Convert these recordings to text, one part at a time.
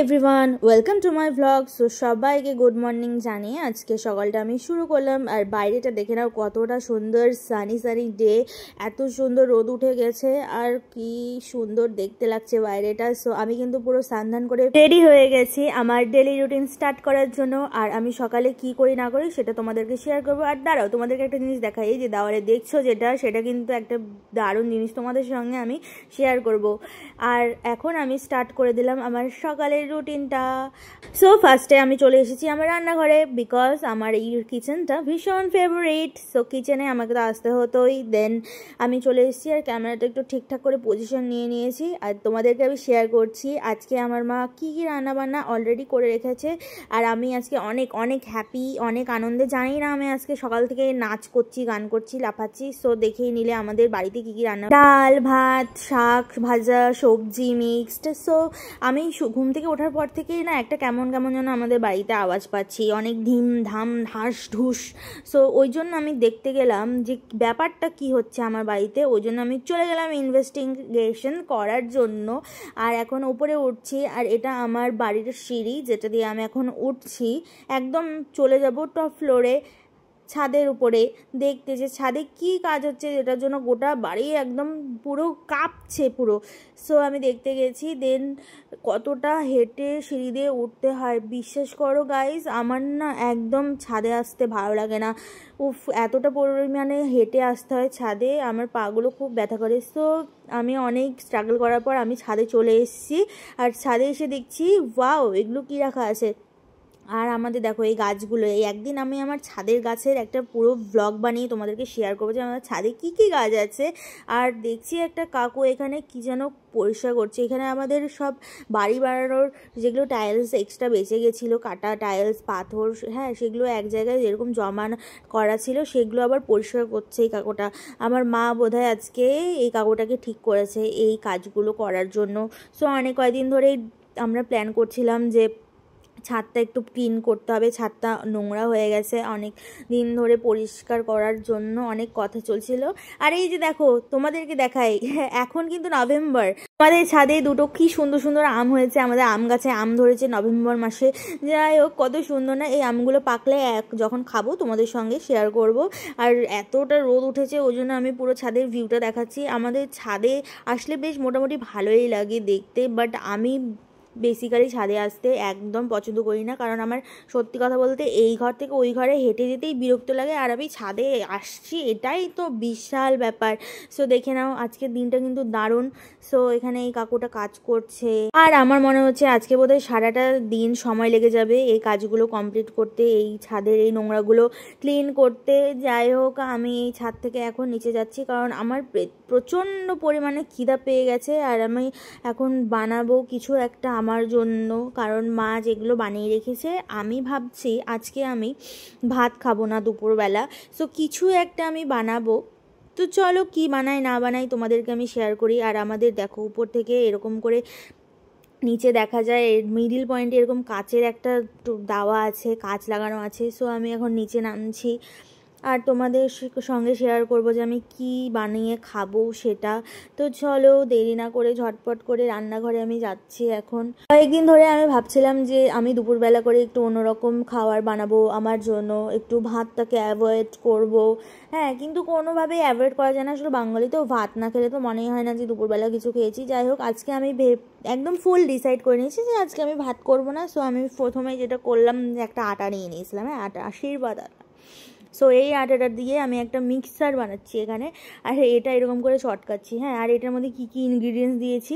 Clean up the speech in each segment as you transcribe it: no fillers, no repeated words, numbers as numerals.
Everyone, welcome to my blog. So সবাইকে good morning জানিয়ে আজকে সকালটা আমি শুরু করলাম। আর বাইরেটা দেখে নাও কতটা সুন্দর, সানি ডে, এত সুন্দর রোদ উঠে গেছে আর কি সুন্দর দেখতে লাগছে বাইরেটা। সো আমি কিন্তু পুরো স্নান করে রেডি হয়ে গেছি আমার ডেলি রুটিন স্টার্ট করার জন্য। আর আমি সকালে কি করি না করি সেটা তোমাদেরকে শেয়ার করবো। আর দাঁড়াও, তোমাদেরকে একটা জিনিস দেখাই। এই যে দেওয়ালে দেখছো সেটা কিন্তু একটা দারুণ জিনিস তোমাদের সঙ্গে আমি শেয়ার করব। আর এখন আমি স্টার্ট করে দিলাম আমার সকালের রুটিনটা। সো ফার্স্টে আমি চলে এসেছি আমার রান্নাঘরে, বিকজ আমার এই কিচেনটা ভীষণ ফেভারিট। সো কিচেনে আমাকে তো আসতে হতোই। দেন আমি চলে এসেছি আর ক্যামেরাটা একটু ঠিকঠাক করে পজিশন নিয়ে নিয়েছি আর তোমাদেরকে আমি শেয়ার করছি আজকে আমার মা কী কী রান্নাবান্না অলরেডি করে রেখেছে। আর আমি আজকে অনেক অনেক হ্যাপি, অনেক আনন্দে। জানি না আমি আজকে সকাল থেকে নাচ করছি, গান করছি, লাফাচ্ছি। সো দেখেই নিলে আমাদের বাড়িতে কী কী রান্না, ডাল, ভাত, শাক ভাজা, সবজি মিক্সড। সো আমি ঘুম থেকে ওঠার পর থেকেই না একটা কেমন কেমন যেন আমাদের বাড়িতে আওয়াজ পাচ্ছি, অনেক ধিম ধাম হাঁস ঢুস। সো ওই জন্য আমি দেখতে গেলাম যে ব্যাপারটা কি হচ্ছে আমার বাড়িতে। ওই জন্য আমি চলে গেলাম ইনভেস্টিগেশন করার জন্য। আর এখন উপরে উঠছি আর এটা আমার বাড়ির সিঁড়ি যেটা দিয়ে আমি এখন উঠছি। একদম চলে যাব টপ ফ্লোরে, ছাদের উপরে, দেখতে যে ছাদে কি কাজ হচ্ছে, যেটার জন্য গোটা বাড়ি একদম পুরো কাঁপছে পুরো। সো আমি দেখতে গেছি। দেন কতটা হেঁটে সিঁড়ি দিয়ে উঠতে হয় বিশ্বাস করো গাইজ, আমার না একদম ছাদে আসতে ভালো লাগে না। উফ, এতটা পরিমাণে হেঁটে আসতে হয় ছাদে, আমার পাগুলো খুব ব্যথা করে। সো আমি অনেক স্ট্রাগল করার পর আমি ছাদে চলে এসেছি। আর ছাদে এসে দেখছি ওয়াও, এগুলো কী রাখা আছে। আর আমাদের দেখো এই গাছগুলো, এই একদিন আমি আমার ছাদের গাছের একটা পুরো ব্লগ বানিয়ে তোমাদেরকে শেয়ার করবো যে আমার ছাদে কী কী গাছ আছে। আর দেখছি একটা কাকু এখানে কি যেন পরিষ্কার করছে। এখানে আমাদের সব বাড়ি বানানোর যেগুলো টাইলস এক্সট্রা বেঁচে গেছিলো, কাটা টাইলস, পাথর, হ্যাঁ, সেগুলো এক জায়গায় যেরকম জমা করা ছিল সেগুলো আবার পরিষ্কার করছে এই কাকুটা। আমার মা বোধহয় আজকে এই কাকুটাকে ঠিক করেছে এই কাজগুলো করার জন্য। সো অনেক কয়েকদিন ধরেই আমরা প্ল্যান করছিলাম যে ছাদটা একটু ক্লিন করতে হবে, ছাদটা নোংরা হয়ে গেছে, অনেক দিন ধরে পরিষ্কার করার জন্য অনেক কথা চলছিল। আর এই যে দেখো তোমাদেরকে দেখাই, এখন কিন্তু নভেম্বর, আমাদের ছাদে দুটো কি সুন্দর সুন্দর আম হয়েছে। আমাদের আম গাছে আম ধরেছে নভেম্বর মাসে। যাই হোক, কত সুন্দর না। এই আমগুলো পাকলে যখন খাবো তোমাদের সঙ্গে শেয়ার করব। আর এতটা রোদ উঠেছে ওই জন্য আমি পুরো ছাদের ভিউটা দেখাচ্ছি। আমাদের ছাদে আসলে বেশ মোটামুটি ভালোই লাগে দেখতে, বাট আমি বেসিক্যালি ছাদে আসতে একদম পছন্দ করি না, কারণ আমার সত্যি কথা বলতে এই ঘর থেকে ওই ঘরে হেঁটে যেতেই বিরক্ত লাগে। আর আমি ছাদে আসছি, এটাই তো বিশাল ব্যাপার। সো দেখে নাও আজকের দিনটা কিন্তু দারুণ। সো এখানে এই কাকুটা কাজ করছে আর আমার মনে হচ্ছে আজকে বোধহয় সারাটা দিন সময় লেগে যাবে এই কাজগুলো কমপ্লিট করতে, এই ছাদের এই নোংরাগুলো ক্লিন করতে। যাই হোক, আমি এই ছাদ থেকে এখন নিচে যাচ্ছি কারণ আমার প্রচণ্ড পরিমাণে খিদা পেয়ে গেছে। আর আমি এখন বানাবো কিছু একটা আমার জন্য, কারণ মা যেগুলো বানিয়ে রেখেছে। আমি ভাবছি আজকে আমি ভাত খাবো না দুপুরবেলা। সো কিছু একটা আমি বানাবো। তো চলো কি বানাই না বানাই তোমাদেরকে আমি শেয়ার করি। আর আমাদের দেখো উপর থেকে এরকম করে নিচে দেখা যায় মিডিল পয়েন্টে এরকম কাচের একটা দেওয়া আছে, কাচ লাগানো আছে। সো আমি এখন নিচে নামছি আর তোমাদের সঙ্গে শেয়ার করবো যে আমি কি বানিয়ে খাবো সেটা। তো চলো দেরি না করে ঝটপট করে রান্নাঘরে আমি যাচ্ছি। এখন কয়েকদিন ধরে আমি ভাবছিলাম যে আমি দুপুরবেলা করে একটু অন্যরকম খাবার বানাবো আমার জন্য, একটু ভাতটাকে অ্যাভয়েড করব। হ্যাঁ, কিন্তু কোনোভাবেই অ্যাভয়েড করা যায় না। আসলে বাঙালিতেও ভাত না খেলে তো মনেই হয় না যে দুপুরবেলা কিছু খেয়েছি। যাই হোক, আজকে আমি একদম ফুল ডিসাইড করে নিয়েছি যে আজকে আমি ভাত করবো না। সো আমি প্রথমে যেটা করলাম যে একটা আটা নিয়ে নিয়েছিলাম, হ্যাঁ, আশীর্বাদ আটা। সো এই আটাটা দিয়ে আমি একটা মিক্সার বানাচ্ছি এখানে। আর এটা এরকম করে চটকাচ্ছি, হ্যাঁ। আর এটার মধ্যে কী কী ইনগ্রিডিয়েন্টস দিয়েছি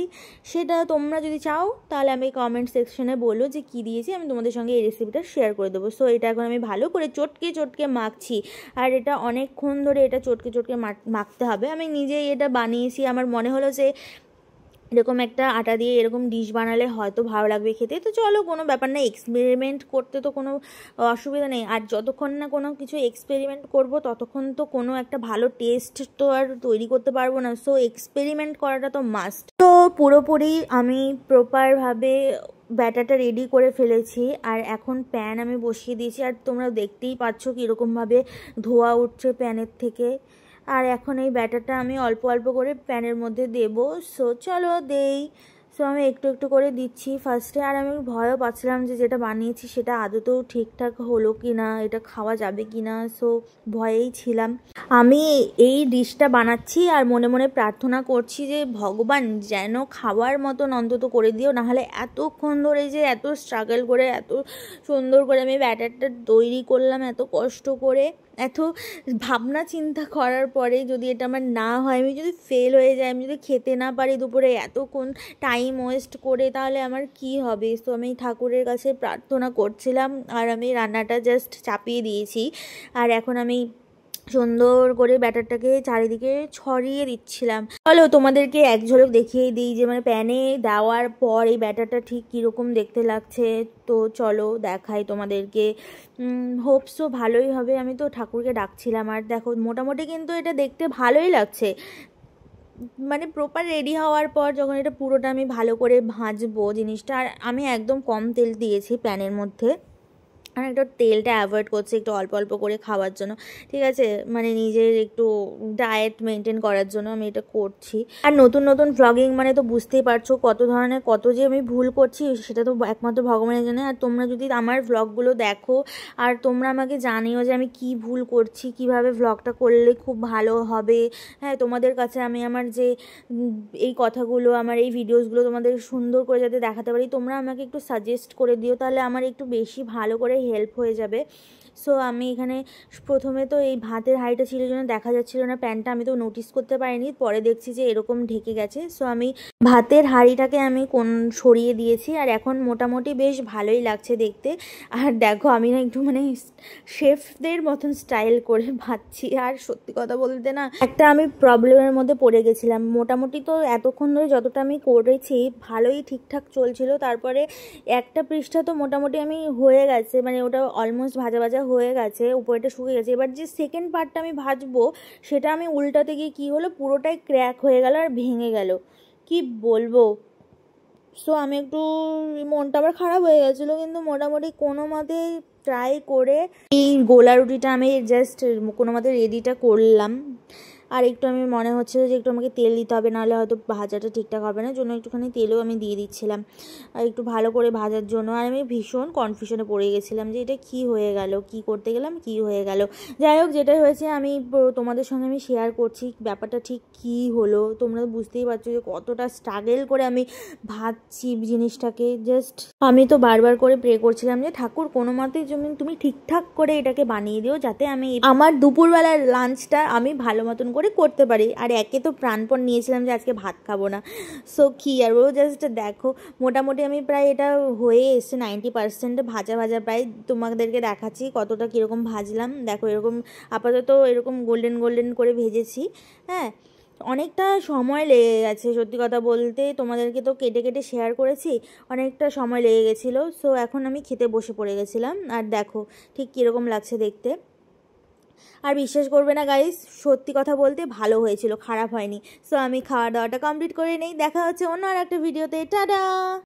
সেটা তোমরা যদি চাও তাহলে আমি কমেন্ট সেকশনে বলো যে কী দিয়েছি, আমি তোমাদের সঙ্গে এই রেসিপিটা শেয়ার করে দেবো। সো এটা এখন আমি ভালো করে চটকে চটকে মাখছি। আর এটা অনেকক্ষণ ধরে এটা চটকে চটকে মাখতে হবে। আমি নিজেই এটা বানিয়েছি, আমার মনে হলো যে এরকম একটা আটা দিয়ে এরকম ডিশ বানালে হয়তো ভালো লাগবে খেতে। তো চলো, কোনো ব্যাপার না, এক্সপেরিমেন্ট করতে তো কোনো অসুবিধা নেই। আর যতক্ষণ না কোনো কিছু এক্সপেরিমেন্ট করব ততক্ষণ তো কোনো একটা ভালো টেস্ট তো আর তৈরি করতে পারবো না। সো এক্সপেরিমেন্ট করাটা তো মাস্ট। তো পুরোপুরি আমি প্রপারভাবে ব্যাটারটা রেডি করে ফেলেছি। আর এখন প্যান আমি বসিয়ে দিয়েছি আর তোমরা দেখতেই পাচ্ছ কীরকমভাবে ধোয়া উঠছে প্যানের থেকে। আর এখন এই ব্যাটারটা আমি অল্প অল্প করে প্যানের মধ্যে দেব। সো চলো দেই। সো সো আমি একটু একটু করে দিচ্ছি ফার্স্টে। আর আমি ভয়ও পাচ্ছিলাম যে যেটা বানিয়েছি সেটা আদতেও ঠিকঠাক হলো কি না, এটা খাওয়া যাবে কি না, সো ভয়েই ছিলাম। আমি এই ডিশটা বানাচ্ছি আর মনে মনে প্রার্থনা করছি যে ভগবান যেন খাওয়ার মতন অন্তত করে দিও, নাহলে এতক্ষণ ধরে যে এত স্ট্রাগল করে এত সুন্দর করে আমি ব্যাটারটা তৈরি করলাম, এত কষ্ট করে, এত ভাবনা চিন্তা করার পরে যদি এটা আমার না হয়, আমি যদি ফেল হয়ে যায়, আমি যদি খেতে না পারি দুপুরে এতক্ষণ টাইম ওয়েস্ট করে, তাহলে আমার কি হবে। তো আমি ঠাকুরের কাছে প্রার্থনা করছিলাম আর আমি রান্নাটা জাস্ট চাপিয়ে দিয়েছি। আর এখন আমি সুন্দর করে ব্যাটারটাকে চারিদিকে ছড়িয়ে দিচ্ছিলাম। চলো তোমাদেরকে এক ঝলক দেখিয়েই দিই যে মানে প্যানে দেওয়ার পর এই ব্যাটারটা ঠিক কীরকম দেখতে লাগছে। তো চলো দেখাই তোমাদেরকে। হোপসও ভালোই হবে, আমি তো ঠাকুরকে ডাকছিলাম। আর দেখো মোটামুটি কিন্তু এটা দেখতে ভালোই লাগছে। মানে প্রপার রেডি হওয়ার পর যখন এটা পুরোটা আমি ভালো করে ভাজবো জিনিসটা, আর আমি একদম কম তেল দিয়েছি প্যানের মধ্যে, আর একটু তেলটা অ্যাভয়েড করছি একটু অল্প অল্প করে খাওয়ার জন্য, ঠিক আছে, মানে নিজের একটু ডায়েট মেনটেন করার জন্য আমি এটা করছি। আর নতুন নতুন ভ্লগিং মানে তো বুঝতেই পারছো কত ধরনের কত যে আমি ভুল করছি, সেটা তো একমাত্র ভগবানের জানে। আর তোমরা যদি আমার ভ্লগগুলো দেখো আর তোমরা আমাকে জানিও যে আমি কি ভুল করছি, কিভাবে ভ্লগটা করলে খুব ভালো হবে। হ্যাঁ, তোমাদের কাছে আমি আমার যে এই কথাগুলো, আমার এই ভিডিওসগুলো তোমাদের সুন্দর করে যাতে দেখাতে পারি, তোমরা আমাকে একটু সাজেস্ট করে দিও, তাহলে আমার একটু বেশি ভালো করে হেল্প হয়ে যাবে। সো আমি এখানে প্রথমে তো এই ভাতের হাঁড়িটা ছিল জন্য দেখা যাচ্ছিল না প্যানটা, আমি তো নোটিস করতে পারিনি, পরে দেখছি যে এরকম ঢেকে গেছে। সো আমি ভাতের হাঁড়িটাকে আমি সরিয়ে দিয়েছি আর এখন মোটামুটি বেশ ভালোই লাগছে দেখতে। আর দেখো আমি না একটু মানে শেফদের মতন স্টাইল করে ভাজছি। আর সত্যি কথা বলতে না একটা আমি প্রবলেমের মধ্যে পড়ে গেছিলাম। মোটামুটি তো এতক্ষণ ধরে যতটা আমি করেছি ভালোই ঠিকঠাক চলছিল, তারপরে একটা পৃষ্ঠা তো মোটামুটি আমি হয়ে গেছে, মানে ওটা অলমোস্ট ভাজা ভাজা হয়ে গেছে, উপরেটা শুকিয়ে গেছে। এবার যে সেকেন্ড পার্টটা আমি ভাজবো সেটা আমি উল্টাতে গিয়ে কী হলো, পুরোটাই ক্র্যাক হয়ে গেল আর ভেঙে গেল, কি বলবো। সো আমি একটু মনটা আবার খারাপ হয়ে গেছিলো, কিন্তু মোটামুটি কোনো মতে ট্রাই করে এই গোলা রুটিটা আমি জাস্ট কোনো মতে রেডিটা করলাম। আর একটু আমি মনে হচ্ছিলো যে একটু আমাকে তেল দিতে হবে, নাহলে হয়তো ভাজাটা ঠিকঠাক হবে না, জন্য একটুখানি তেলও আমি দিয়ে দিচ্ছিলাম আর একটু ভালো করে ভাজার জন্য। আর আমি ভীষণ কনফিউশনে পড়ে গেছিলাম যে এটা কি হয়ে গেল, কি করতে গেলাম কি হয়ে গেল। যাই হোক, যেটাই হয়েছে আমি তোমাদের সঙ্গে আমি শেয়ার করছি ব্যাপারটা ঠিক কি হলো। তোমরা বুঝতেই পারছো যে কতটা স্ট্রাগল করে আমি ভাজছি জিনিসটাকে। জাস্ট আমি তো বারবার করে প্রে করছিলাম যে ঠাকুর কোনো মতেই তুমি ঠিকঠাক করে এটাকে বানিয়ে দিও, যাতে আমি আমার দুপুরবেলার লাঞ্চটা আমি ভালো মতন করে করতে পারি। আর একে তো প্রাণপণ নিয়েছিলাম যে আজকে ভাত খাবো না, সো কি আর ও জাস্ট দেখো মোটামুটি আমি প্রায় এটা হয়ে এসছে 90% ভাজা ভাজা প্রায়। তোমাদেরকে দেখাচ্ছি কতটা কীরকম ভাজলাম, দেখো এরকম আপাতত এরকম গোল্ডেন গোল্ডেন করে ভেজেছি। হ্যাঁ, অনেকটা সময় লেগে গেছে সত্যি কথা বলতে, তোমাদেরকে তো কেটে কেটে শেয়ার করেছি, অনেকটা সময় লেগে গেছিলো। সো এখন আমি খেতে বসে পড়ে গেছিলাম আর দেখো ঠিক কীরকম লাগছে দেখতে। আর বিশ্বাস করবে না গাইস, সত্যি কথা বলতে ভালো হয়েছিল, খারাপ হয়নি। সো আমি খাওয়া দাওয়াটা কমপ্লিট করে নেই, দেখা হচ্ছে অন্য আর একটা ভিডিওতে। টাটা।